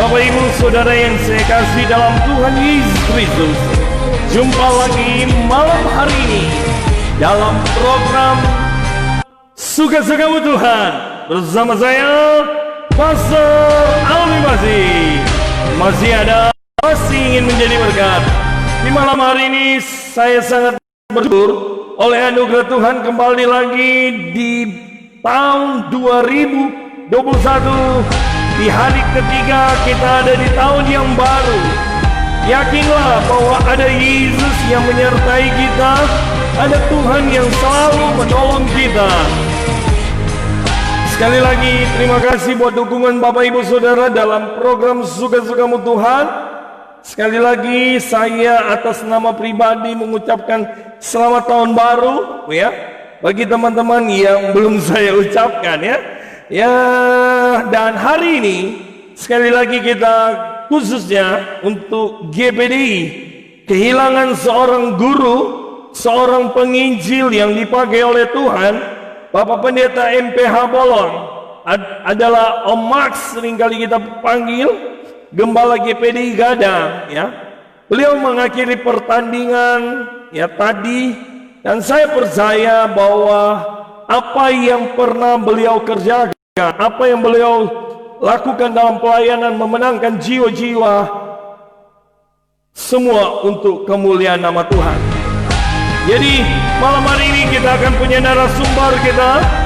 Bapak Ibu Saudara yang saya kasih dalam Tuhan Yesus Kristus, jumpa lagi malam hari ini dalam program Suka-Sukamu Tuhan bersama saya Pastor Alwi masih ingin menjadi berkat. Di malam hari ini saya sangat bersyukur oleh anugerah Tuhan kembali lagi di tahun 2021, di hari ketiga kita ada di tahun yang baru. Yakinlah bahwa ada Yesus yang menyertai kita, ada Tuhan yang selalu menolong kita. Sekali lagi terima kasih buat dukungan Bapak Ibu Saudara dalam program Suka-Sukamu Tuhan. Sekali lagi saya atas nama pribadi mengucapkan selamat tahun baru ya bagi teman-teman yang belum saya ucapkan ya. Dan hari ini sekali lagi kita khususnya untuk GPDI kehilangan seorang guru, seorang penginjil yang dipakai oleh Tuhan, Bapak Pendeta MPH Bolon, adalah Om Max seringkali kita panggil, Gembala GPDI Gadang ya. Beliau mengakhiri pertandingan ya tadi, dan saya percaya bahwa apa yang pernah beliau kerjakan, apa yang beliau lakukan dalam pelayanan memenangkan jiwa-jiwa, semua untuk kemuliaan nama Tuhan. Jadi malam hari ini kita akan punya narasumber kita.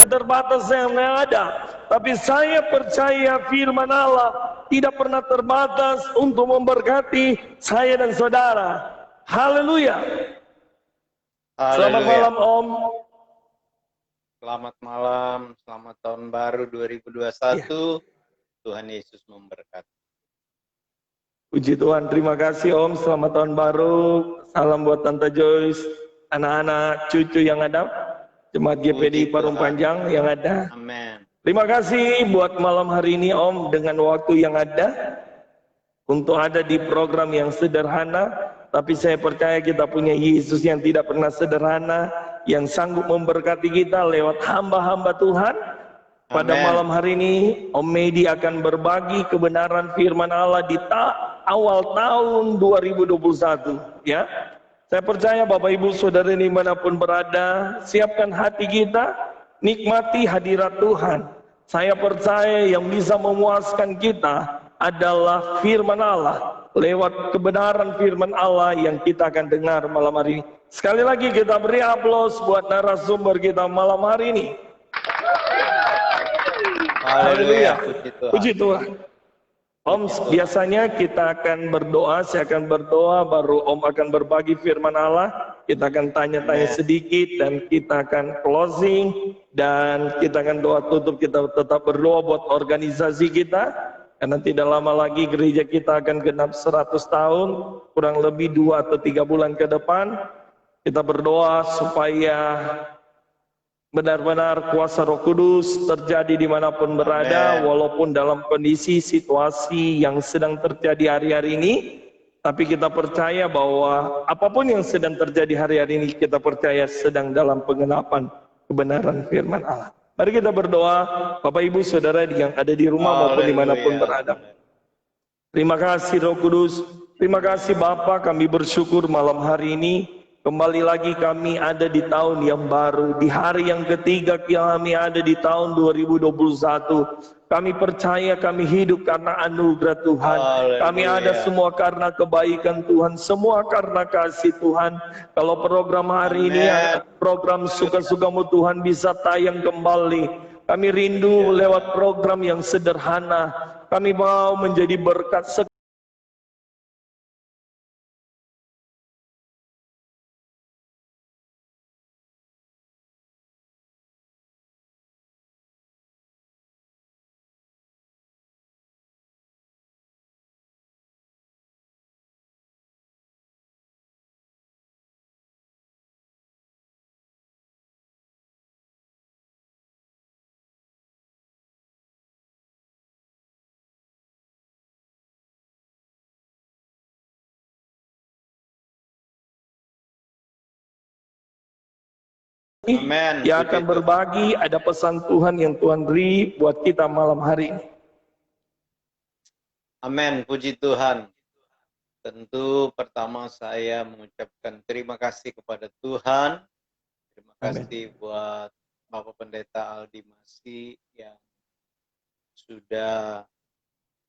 Terbatas yang ada, tapi saya percaya firman Allah tidak pernah terbatas untuk memberkati saya dan saudara. Haleluya. Selamat malam Om. Selamat malam, selamat tahun baru 2021. Tuhan Yesus memberkati. Puji Tuhan, terima kasih Om. Selamat tahun baru. Salam buat Tante Joyce, anak-anak, cucu yang ada, Jemaat GPDI Parung Panjang yang ada. Amin. Terima kasih buat malam hari ini Om, dengan waktu yang ada untuk ada di program yang sederhana, tapi saya percaya kita punya Yesus yang tidak pernah sederhana, yang sanggup memberkati kita lewat hamba-hamba Tuhan. Pada malam hari ini Om Medi akan berbagi kebenaran firman Allah di awal tahun 2021 ya. Saya percaya Bapak Ibu Saudara dimanapun berada, siapkan hati kita, nikmati hadirat Tuhan. Saya percaya yang bisa memuaskan kita adalah firman Allah, lewat kebenaran firman Allah yang kita akan dengar malam hari ini. Sekali lagi kita beri aplaus buat narasumber kita malam hari ini. Haleluya, puji Tuhan. Om, biasanya kita akan berdoa, saya akan berdoa, baru Om akan berbagi firman Allah. Kita akan tanya-tanya sedikit dan kita akan closing, dan kita akan doa tutup. Kita tetap berdoa buat organisasi kita, karena tidak lama lagi gereja kita akan genap 100 tahun, kurang lebih 2 atau 3 bulan ke depan. Kita berdoa supaya benar-benar kuasa Roh Kudus terjadi dimanapun berada, walaupun dalam kondisi situasi yang sedang terjadi hari-hari ini. Tapi kita percaya bahwa apapun yang sedang terjadi hari-hari ini, kita percaya sedang dalam pengenapan kebenaran firman Allah. Mari kita berdoa, Bapak Ibu Saudara yang ada di rumah maupun dimanapun berada. Terima kasih Roh Kudus, terima kasih Bapa, kami bersyukur malam hari ini kembali lagi kami ada di tahun yang baru, di hari yang ketiga kami ada di tahun 2021. Kami percaya kami hidup karena anugerah Tuhan. Kami ada semua karena kebaikan Tuhan, semua karena kasih Tuhan. Kalau program hari ini, program Suka-Sukamu Tuhan bisa tayang kembali. Kami rindu lewat program yang sederhana. Kami mau menjadi berkat Amen. yang Puji akan Tuhan. berbagi ada pesan Tuhan yang Tuhan beri buat kita malam hari ini. Amin. Puji Tuhan. Tentu pertama saya mengucapkan terima kasih kepada Tuhan. Terima Amin. kasih buat Bapak Pendeta Aldi Masih yang sudah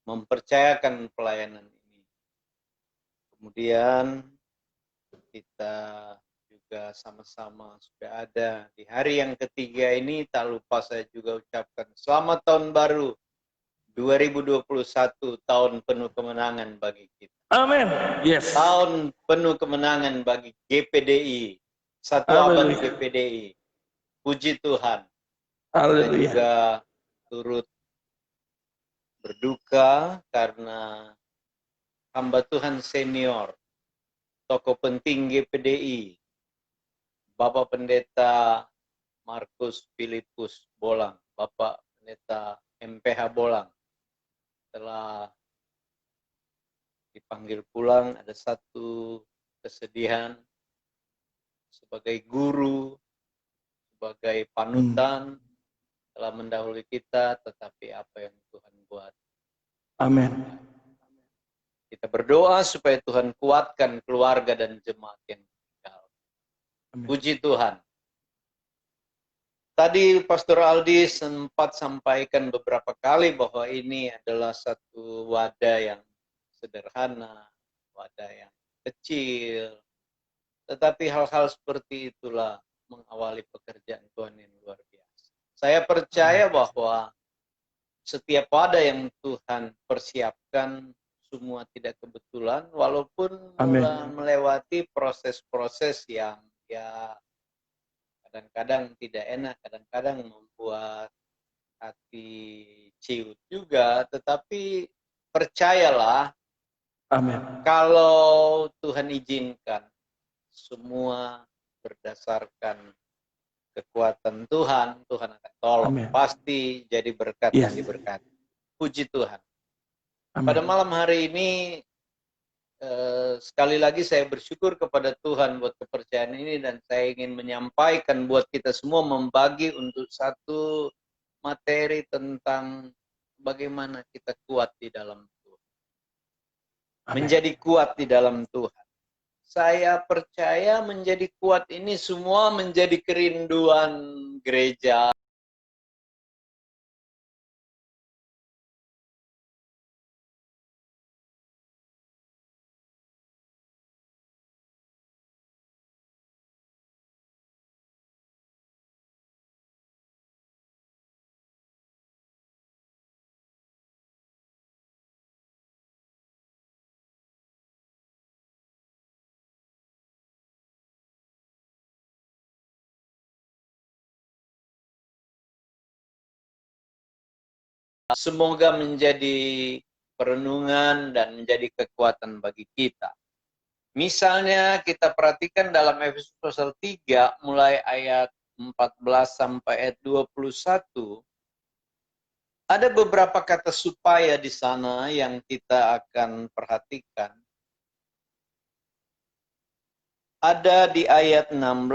mempercayakan pelayanan ini. Kemudian kita juga sama-sama sudah ada di hari yang ketiga ini. Tak lupa saya juga ucapkan selamat tahun baru 2021, tahun penuh kemenangan bagi kita. Amin. Yes. Tahun penuh kemenangan bagi GPDI, Satu Abad Haleluya. GPDI. Puji Tuhan. Kita Haleluya. juga turut berduka karena hamba Tuhan senior, tokoh penting GPDI, Bapak Pendeta Markus Filipus Bolang, Bapak Pendeta MPH Bolang, telah dipanggil pulang. Ada satu kesedihan sebagai guru, sebagai panutan, telah mendahului kita, tetapi apa yang Tuhan buat. Amin. Kita berdoa supaya Tuhan kuatkan keluarga dan jemaat yang tinggal. Puji Tuhan. Tadi Pastor Aldi sempat sampaikan beberapa kali bahwa ini adalah satu wadah yang sederhana, wadah yang kecil, tetapi hal-hal seperti itulah mengawali pekerjaan Tuhan yang luar biasa. Saya percaya bahwa setiap wadah yang Tuhan persiapkan semua tidak kebetulan, walaupun mulai melewati proses-proses yang ya kadang-kadang tidak enak, kadang-kadang membuat hati ciut juga, tetapi percayalah, kalau Tuhan izinkan, semua berdasarkan kekuatan Tuhan, Tuhan akan tolong. Pasti jadi berkat dan diberkati. Puji Tuhan. Pada malam hari ini, sekali lagi saya bersyukur kepada Tuhan buat kepercayaan ini, dan saya ingin menyampaikan buat kita semua membagi untuk satu materi tentang bagaimana kita kuat di dalam Tuhan. Menjadi kuat di dalam Tuhan. Saya percaya menjadi kuat ini semua menjadi kerinduan gereja. Semoga menjadi perenungan dan menjadi kekuatan bagi kita. Misalnya kita perhatikan dalam Efesus pasal 3 mulai ayat 14 sampai ayat 21, ada beberapa kata supaya di sana yang kita akan perhatikan. Ada di ayat 16,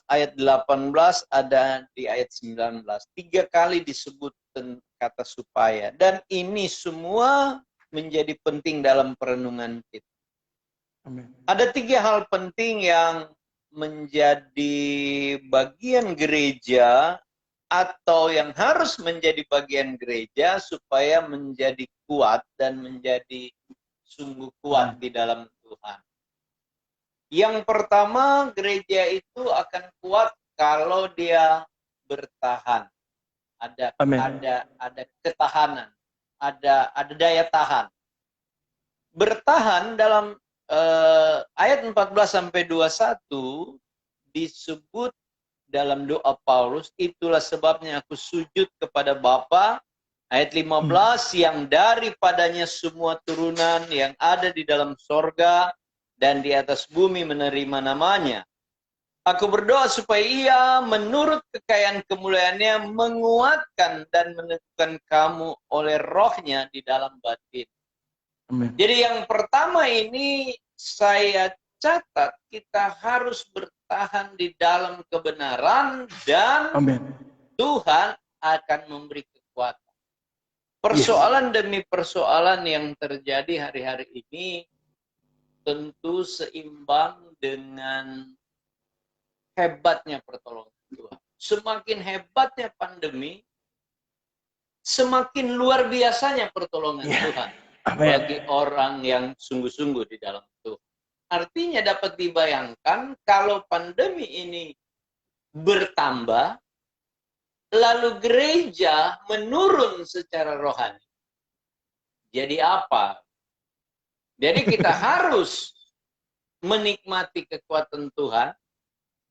ayat 18, ada di ayat 19. 3 kali disebut kata supaya. Dan ini semua menjadi penting dalam perenungan kita. Ada 3 hal penting yang menjadi bagian gereja atau yang harus menjadi bagian gereja supaya menjadi kuat dan menjadi sungguh kuat di dalam Tuhan. Yang pertama, gereja itu akan kuat kalau dia bertahan. Ada ketahanan, ada daya tahan. Bertahan dalam ayat 14 sampai 21 disebut dalam doa Paulus, itulah sebabnya aku sujud kepada Bapa. Ayat 15, yang daripadanya semua turunan yang ada di dalam sorga dan di atas bumi menerima namanya. Aku berdoa supaya ia menurut kekayaan kemuliaannya menguatkan dan meneguhkan kamu oleh rohnya di dalam batin. Jadi yang pertama ini saya catat, kita harus bertahan bertahan di dalam kebenaran, dan Amin. Tuhan akan memberi kekuatan. Persoalan demi persoalan yang terjadi hari-hari ini tentu seimbang dengan hebatnya pertolongan Tuhan. Semakin hebatnya pandemi, semakin luar biasanya pertolongan Tuhan bagi orang yang sungguh-sungguh di dalam Tuhan. Artinya dapat dibayangkan kalau pandemi ini bertambah, lalu gereja menurun secara rohani. Jadi apa? Jadi kita harus menikmati kekuatan Tuhan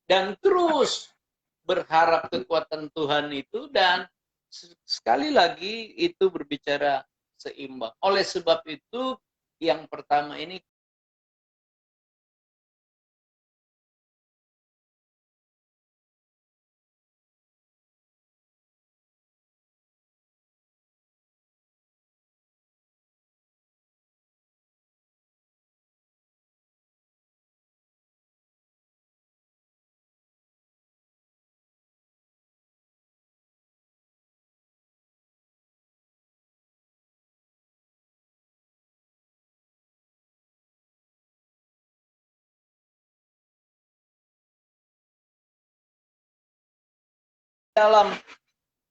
dan terus berharap kekuatan Tuhan itu, dan sekali lagi itu berbicara seimbang. Oleh sebab itu yang pertama ini dalam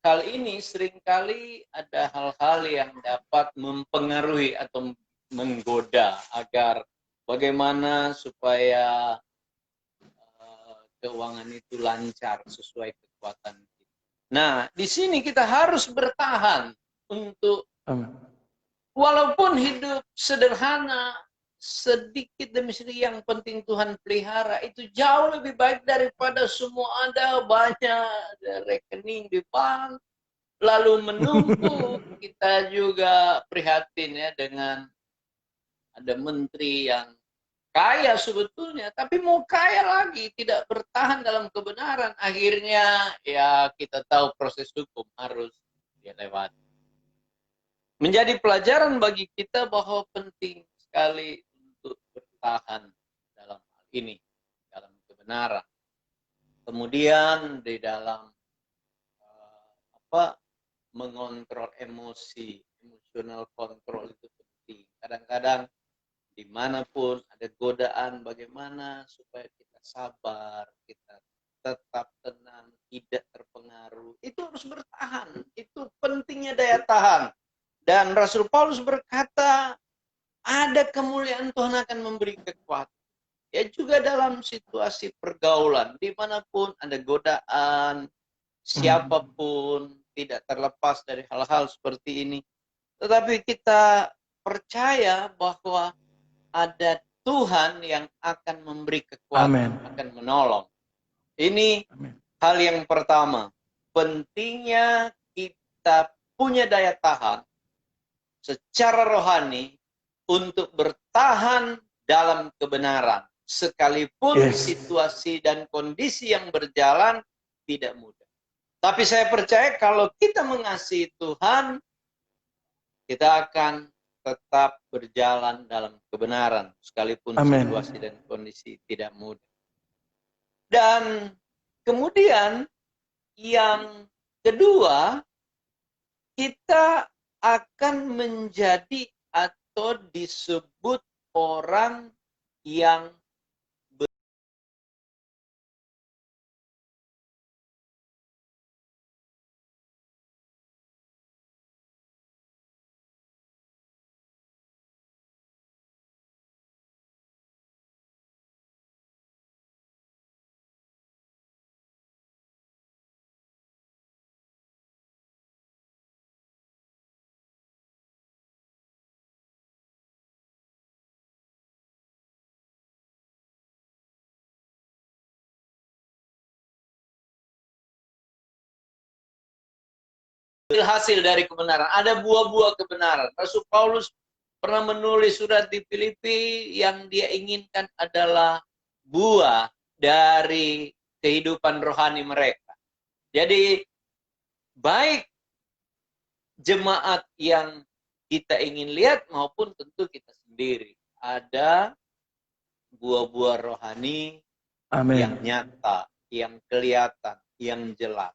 hal ini seringkali ada hal-hal yang dapat mempengaruhi atau menggoda agar bagaimana supaya keuangan itu lancar sesuai kekuatan kita. Nah, di sini kita harus bertahan untuk walaupun hidup sederhana, sedikit demi sedikit, yang penting Tuhan pelihara, itu jauh lebih baik daripada semua ada banyak rekening di bank lalu menumpuk. Kita juga prihatin ya dengan ada menteri yang kaya sebetulnya, tapi mau kaya lagi tidak bertahan dalam kebenaran, akhirnya ya kita tahu proses hukum harus dilewati. Menjadi pelajaran bagi kita bahwa penting sekali untuk bertahan dalam hal ini, dalam kebenaran. Kemudian di dalam mengontrol emosi, emotional control itu penting. Kadang-kadang dimanapun ada godaan, bagaimana supaya kita sabar, kita tetap tenang, tidak terpengaruh. Itu harus bertahan. Itu pentingnya daya tahan. Dan Rasul Paulus berkata, ada kemuliaan Tuhan akan memberi kekuatan. Ya juga dalam situasi pergaulan, dimanapun ada godaan, siapapun tidak terlepas dari hal-hal seperti ini. Tetapi kita percaya bahwa ada Tuhan yang akan memberi kekuatan, akan menolong. Ini hal yang pertama. Pentingnya kita punya daya tahan secara rohani untuk bertahan dalam kebenaran. Sekalipun situasi dan kondisi yang berjalan tidak mudah. Tapi saya percaya kalau kita mengasihi Tuhan, kita akan tetap berjalan dalam kebenaran. Sekalipun situasi dan kondisi tidak mudah. Dan kemudian yang kedua, kita akan menjadi atau disebut orang yang hasil dari kebenaran. Ada buah-buah kebenaran. Rasul Paulus pernah menulis surat di Filipi yang dia inginkan adalah buah dari kehidupan rohani mereka. Jadi baik jemaat yang kita ingin lihat maupun tentu kita sendiri, ada buah-buah rohani yang nyata, yang kelihatan, yang jelas.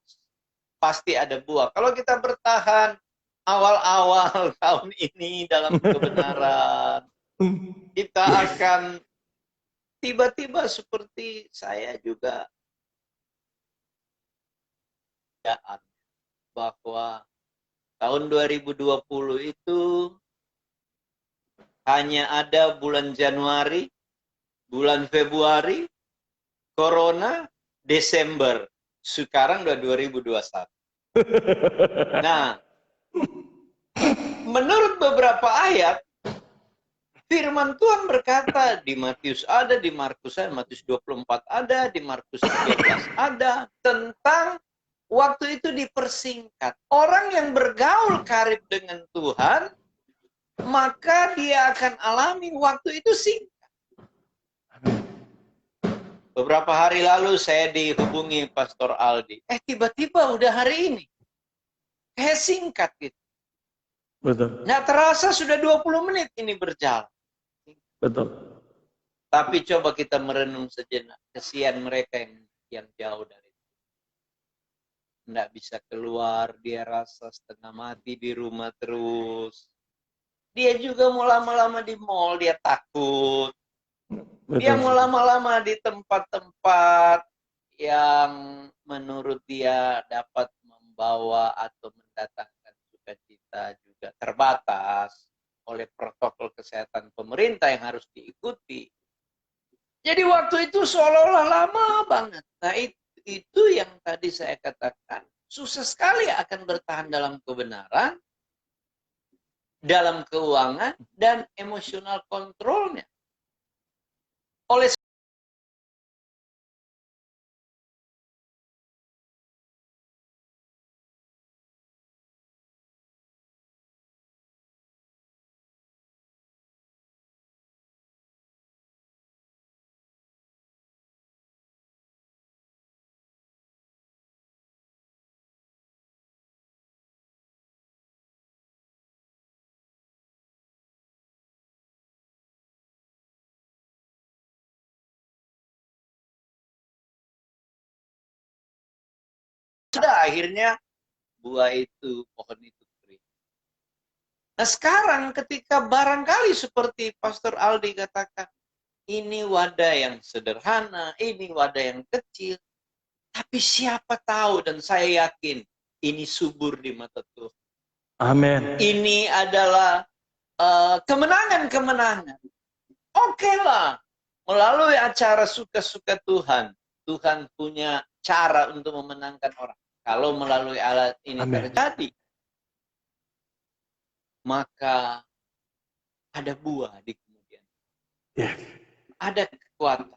Pasti ada buah. Kalau kita bertahan awal-awal tahun ini dalam kebenaran, kita akan tiba-tiba seperti saya juga bahwa tahun 2020 itu hanya ada bulan Januari, bulan Februari, Corona, Desember. Sekarang udah 2021. Nah, menurut beberapa ayat, firman Tuhan berkata di Matius ada, di Markus ada, Matius 24 ada, di Markus 13 ada, tentang waktu itu dipersingkat. Orang yang bergaul karib dengan Tuhan, maka dia akan alami waktu itu singkat. Beberapa hari lalu saya dihubungi Pastor Aldi. Tiba-tiba udah hari ini. Kayak singkat gitu. Betul. Nggak terasa sudah 20 menit ini berjalan. Betul. Tapi coba kita merenung sejenak. Kesian mereka yang jauh dari itu. Nggak bisa keluar, dia rasa setengah mati di rumah terus. Dia juga mau lama-lama di mall, dia takut. Dia mau lama-lama di tempat-tempat yang menurut dia dapat membawa atau mendatangkan sukacita juga terbatas oleh protokol kesehatan pemerintah yang harus diikuti. Jadi waktu itu seolah-olah lama banget. Nah itu yang tadi saya katakan, susah sekali akan bertahan dalam kebenaran, dalam keuangan, dan emosional kontrolnya. Oleh sudah akhirnya buah itu, pohon itu kering. Nah sekarang ketika barangkali seperti Pastor Aldi katakan, ini wadah yang sederhana, ini wadah yang kecil, tapi siapa tahu dan saya yakin ini subur di mata Tuhan. Amin. Ini adalah kemenangan-kemenangan. Oke lah, melalui acara suka-suka Tuhan, Tuhan punya cara untuk memenangkan orang. Kalau melalui alat ini terjadi, maka ada buah di kemudian. Ada kekuatan.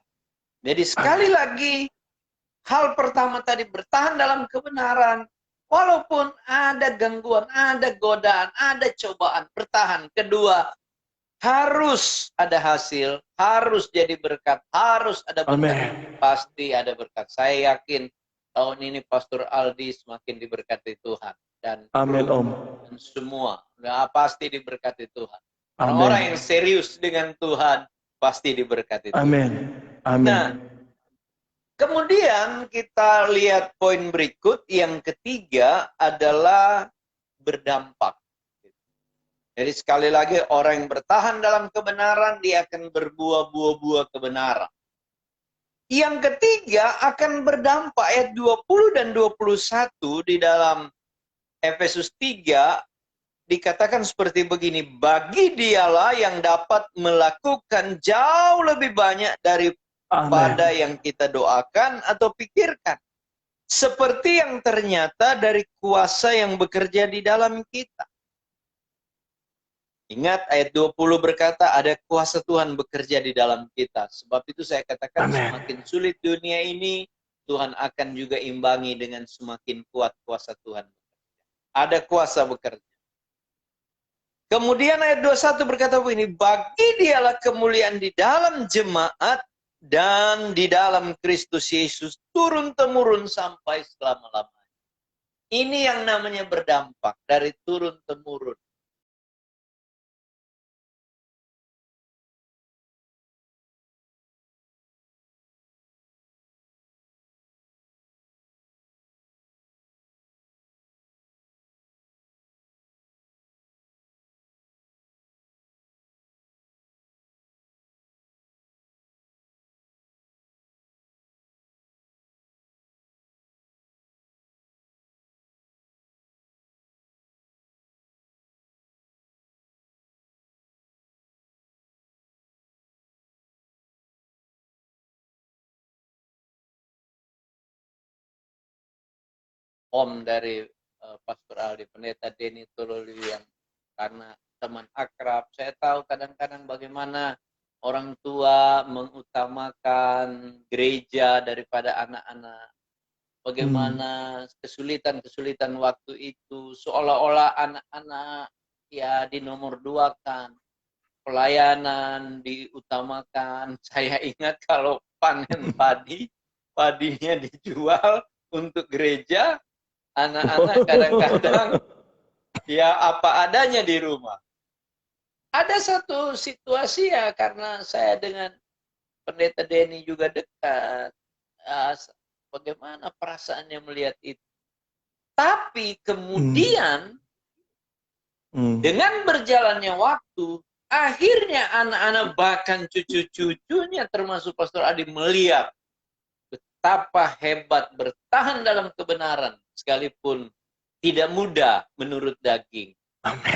Jadi sekali lagi, hal pertama tadi bertahan dalam kebenaran. Walaupun ada gangguan, ada godaan, ada cobaan, bertahan. Kedua, harus ada hasil, harus jadi berkat, harus ada berkat. Pasti ada berkat. Saya yakin tahun ini Pastor Aldi semakin diberkati Tuhan. Dan amin, Om. Dan semua pasti diberkati Tuhan. Orang-orang yang serius dengan Tuhan pasti diberkati Tuhan. Amin. Amin. Nah, kemudian kita lihat poin berikut. Yang ketiga adalah berdampak. Jadi sekali lagi orang yang bertahan dalam kebenaran, dia akan berbuah buah-buah kebenaran. Yang ketiga akan berdampak, ayat 20 dan 21 di dalam Efesus 3 dikatakan seperti begini, bagi dialah yang dapat melakukan jauh lebih banyak daripada yang kita doakan atau pikirkan. Seperti yang ternyata dari kuasa yang bekerja di dalam kita. Ingat ayat 20 berkata ada kuasa Tuhan bekerja di dalam kita. Sebab itu saya katakan semakin sulit dunia ini, Tuhan akan juga imbangi dengan semakin kuat kuasa Tuhan. Ada kuasa bekerja. Kemudian ayat 21 berkata begini, bagi dialah kemuliaan di dalam jemaat dan di dalam Kristus Yesus turun-temurun sampai selama-lamanya. Ini yang namanya berdampak dari turun-temurun. Om dari Pastor Aldi, Pendeta Denny Tololi, yang karena teman akrab, saya tahu kadang-kadang bagaimana orang tua mengutamakan gereja daripada anak-anak. Bagaimana kesulitan-kesulitan waktu itu, seolah-olah anak-anak ya dinomor duakan, pelayanan diutamakan. Saya ingat kalau panen padi, padinya dijual untuk gereja, anak-anak kadang-kadang ya apa adanya di rumah. Ada satu situasi ya, karena saya dengan Pendeta Denny juga dekat, bagaimana perasaannya melihat itu. Tapi kemudian dengan berjalannya waktu, akhirnya anak-anak bahkan cucu-cucunya termasuk Pastor Adi melihat betapa hebat bertahan dalam kebenaran sekalipun tidak mudah menurut daging.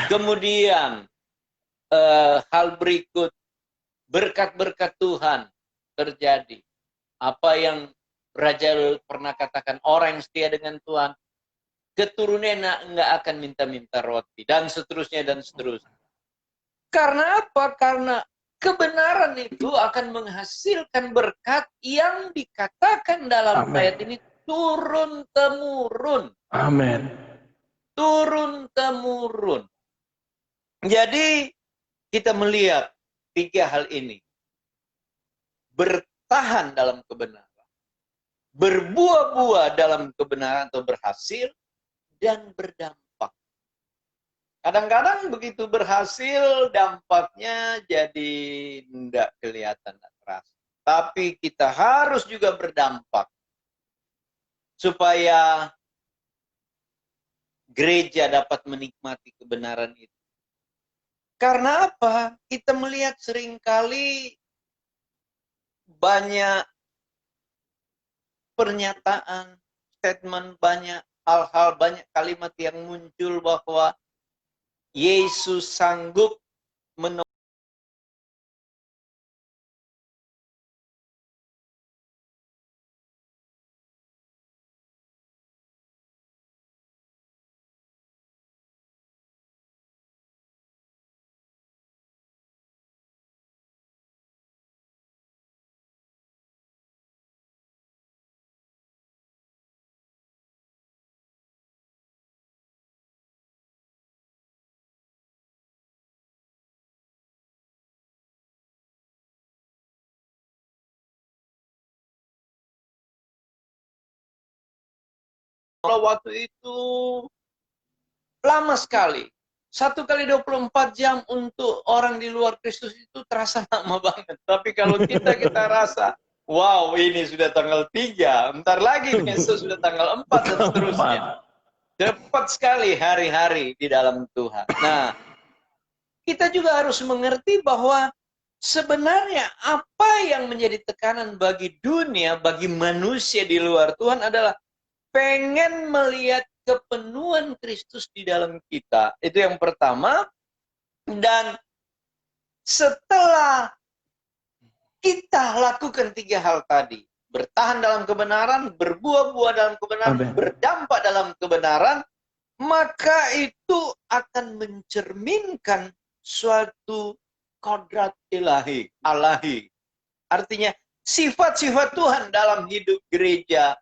Kemudian hal berikut, berkat-berkat Tuhan terjadi. Apa yang Raja pernah katakan, orang yang setia dengan Tuhan, keturunannya nggak akan minta-minta roti, dan seterusnya dan seterusnya. Karena apa? Karena kebenaran itu akan menghasilkan berkat yang dikatakan dalam ayat ini turun-temurun. Amin. Turun-temurun. Jadi kita melihat tiga hal ini. Bertahan dalam kebenaran, berbuah-buah dalam kebenaran atau berhasil, dan berdampak. Kadang-kadang begitu berhasil, dampaknya jadi tidak kelihatan, tidak terasa. Tapi kita harus juga berdampak supaya gereja dapat menikmati kebenaran itu. Karena apa? Kita melihat seringkali banyak pernyataan, statement, banyak hal-hal, banyak kalimat yang muncul bahwa Yesus sanggup menolong. Waktu itu lama sekali. 1 kali 24 jam untuk orang di luar Kristus itu terasa lama banget. Tapi kalau kita rasa, wow, ini sudah tanggal 3, bentar lagi besok sudah tanggal 4 dan seterusnya. Cepat sekali hari-hari di dalam Tuhan. Nah, kita juga harus mengerti bahwa sebenarnya apa yang menjadi tekanan bagi dunia, bagi manusia di luar Tuhan adalah pengen melihat kepenuhan Kristus di dalam kita. Itu yang pertama. Dan setelah kita lakukan tiga hal tadi, bertahan dalam kebenaran, berbuah-buah dalam kebenaran, berdampak dalam kebenaran, maka itu akan mencerminkan suatu kodrat ilahi, alahi. Artinya sifat-sifat Tuhan dalam hidup gereja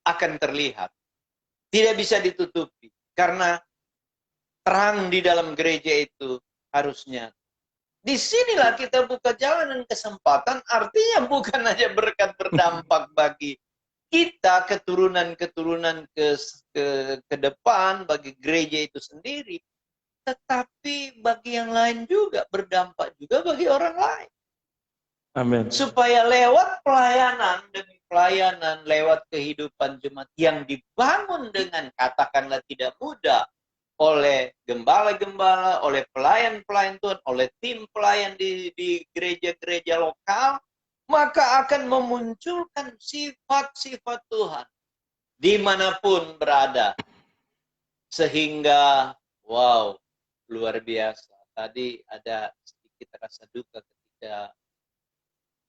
akan terlihat. Tidak bisa ditutupi. Karena terang di dalam gereja itu harusnya. Disinilah kita buka jalan dan kesempatan. Artinya bukan hanya berkat berdampak bagi kita, keturunan-keturunan ke depan, bagi gereja itu sendiri. Tetapi bagi yang lain juga, berdampak juga bagi orang lain. Amin. Supaya lewat pelayanan demi pelayanan, lewat kehidupan jemaat yang dibangun dengan katakanlah tidak mudah oleh gembala-gembala, oleh pelayan-pelayan Tuhan, oleh tim pelayan di gereja-gereja lokal, maka akan memunculkan sifat-sifat Tuhan dimanapun berada. Sehingga, wow, luar biasa. Tadi ada sedikit rasa duka ketika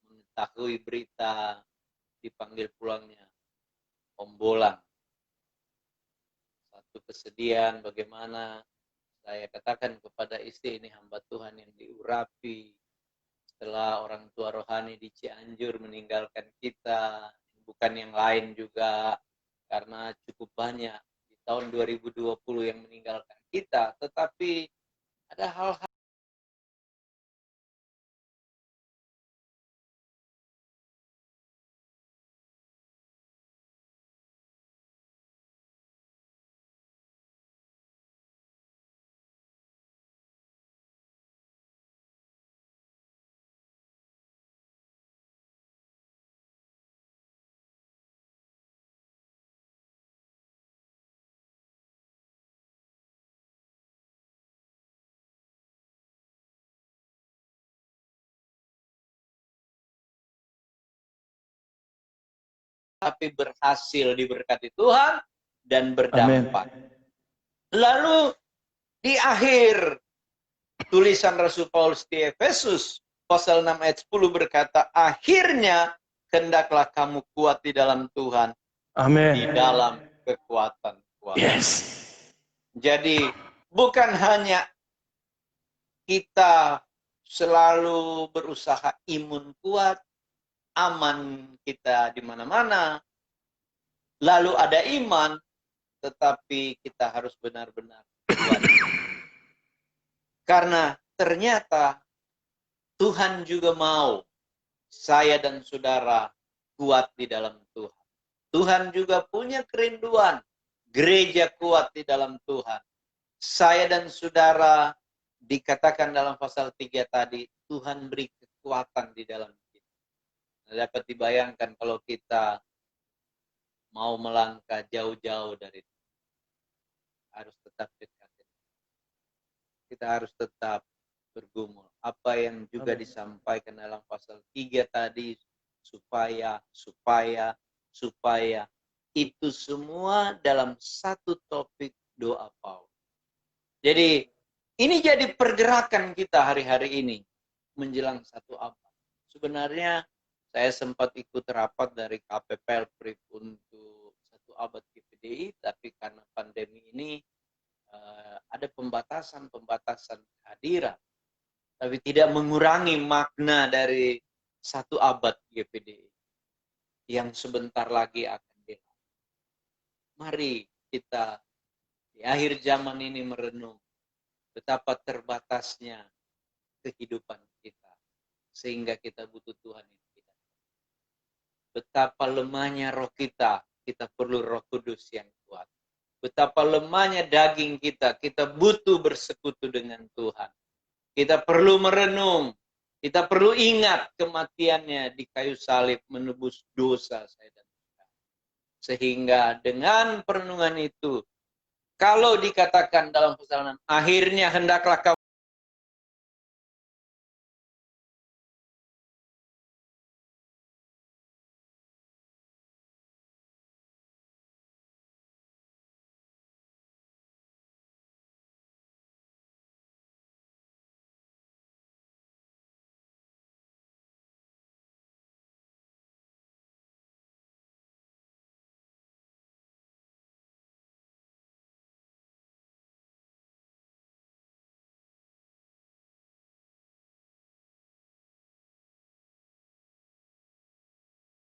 mengetahui berita dipanggil pulangnya Om Bolang. waktu kesedihan, bagaimana saya katakan kepada istri, ini hamba Tuhan yang diurapi setelah orang tua rohani di Cianjur meninggalkan kita, bukan yang lain juga, karena cukup banyak di tahun 2020 yang meninggalkan kita, tetapi ada hal-hal tapi berhasil diberkati Tuhan dan berdampak. Amin. Lalu di akhir tulisan Rasul Paulus di Efesus pasal 6 ayat 10 berkata, akhirnya hendaklah kamu kuat di dalam Tuhan. Amin. Di dalam kekuatan Tuhan. Yes. Jadi bukan hanya kita selalu berusaha imun kuat, aman kita di mana-mana, lalu ada iman, tetapi kita harus benar-benar kuat. Karena ternyata Tuhan juga mau saya dan saudara kuat di dalam Tuhan. Tuhan juga punya kerinduan gereja kuat di dalam Tuhan. Saya dan saudara dikatakan dalam pasal 3 tadi, Tuhan beri kekuatan di dalam kita. Dapat dibayangkan kalau kita mau melangkah jauh-jauh dari itu, harus tetap dekat. Kita harus tetap bergumul. Apa yang juga disampaikan dalam pasal 3 tadi, supaya itu semua dalam satu topik doa Paulus. Jadi ini jadi pergerakan kita hari-hari ini menjelang satu abad. Sebenarnya saya sempat ikut rapat dari KPPL PRIP untuk satu abad GPDI, tapi karena pandemi ini ada pembatasan kehadiran, tapi tidak mengurangi makna dari satu abad GPDI yang sebentar lagi akan hilang. Mari kita di akhir zaman ini merenung betapa terbatasnya kehidupan kita, sehingga kita butuh Tuhan yang tidak. Betapa lemahnya roh kita perlu Roh Kudus yang kuat. Betapa lemahnya daging kita butuh bersekutu dengan Tuhan. Kita perlu merenung, kita perlu ingat kematiannya di kayu salib menebus dosa saya dan saudara. Sehingga dengan perenungan itu, kalau dikatakan dalam pasal 6, akhirnya hendaklah kamu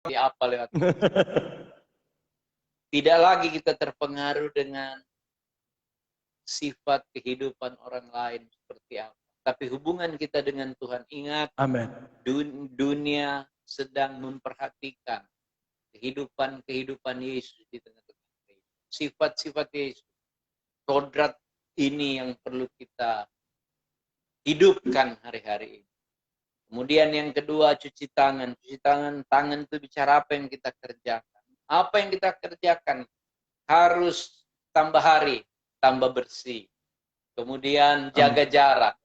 apa lewat. Tidak lagi kita terpengaruh dengan sifat kehidupan orang lain seperti apa. Tapi hubungan kita dengan Tuhan, ingat, Amin. Dunia sedang memperhatikan kehidupan Yesus di tengah-tengah kita. Sifat-sifat Yesus, kodrat ini yang perlu kita hidupkan hari-hari ini. Kemudian yang kedua, cuci tangan. Cuci tangan itu bicara apa yang kita kerjakan. Apa yang kita kerjakan harus tambah hari, tambah bersih. Kemudian jaga jarak.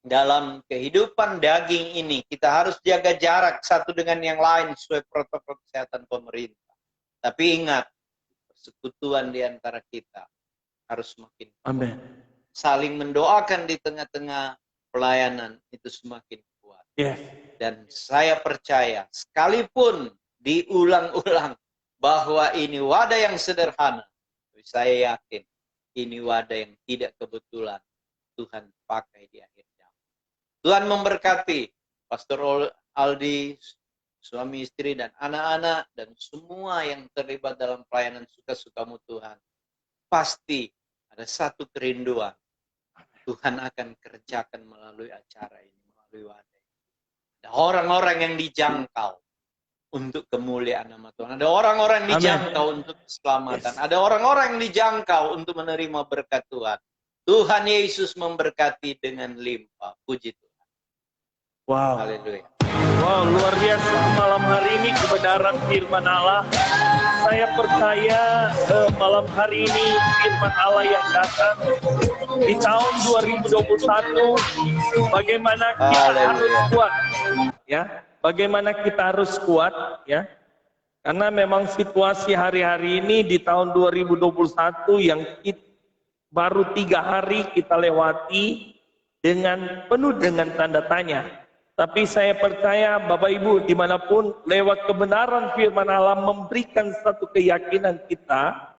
Dalam kehidupan daging ini, kita harus jaga jarak satu dengan yang lain sesuai protokol kesehatan pemerintah. Tapi ingat, persekutuan di antara kita harus semakin kuat. Amin. Saling mendoakan di tengah-tengah pelayanan itu semakin kuat. Yes. Dan saya percaya, sekalipun diulang-ulang bahwa ini wadah yang sederhana, Tapi saya yakin ini wadah yang tidak kebetulan Tuhan pakai di akhir zaman. Tuhan memberkati Pastor Aldi, suami istri dan anak-anak, dan semua yang terlibat dalam pelayanan suka-sukamu Tuhan. Pasti ada satu kerinduan. Tuhan akan kerjakan melalui acara ini, melalui wadah ini. Ada orang-orang yang dijangkau untuk kemuliaan nama Tuhan. Ada orang-orang yang dijangkau untuk keselamatan. Ada orang-orang yang dijangkau untuk menerima berkat Tuhan. Tuhan Yesus memberkati dengan limpah. Puji Tuhan. Wow. Haleluya. Wow, luar biasa malam hari ini kebenaran firman Allah. Saya percaya malam hari ini firman Allah yang datang di tahun 2021, bagaimana kita harus kuat, ya. Bagaimana kita harus kuat, ya. Karena memang situasi hari-hari ini di tahun 2021 yang baru 3 hari kita lewati dengan penuh dengan tanda tanya. Tapi saya percaya Bapak Ibu dimanapun lewat kebenaran firman Allah memberikan satu keyakinan kita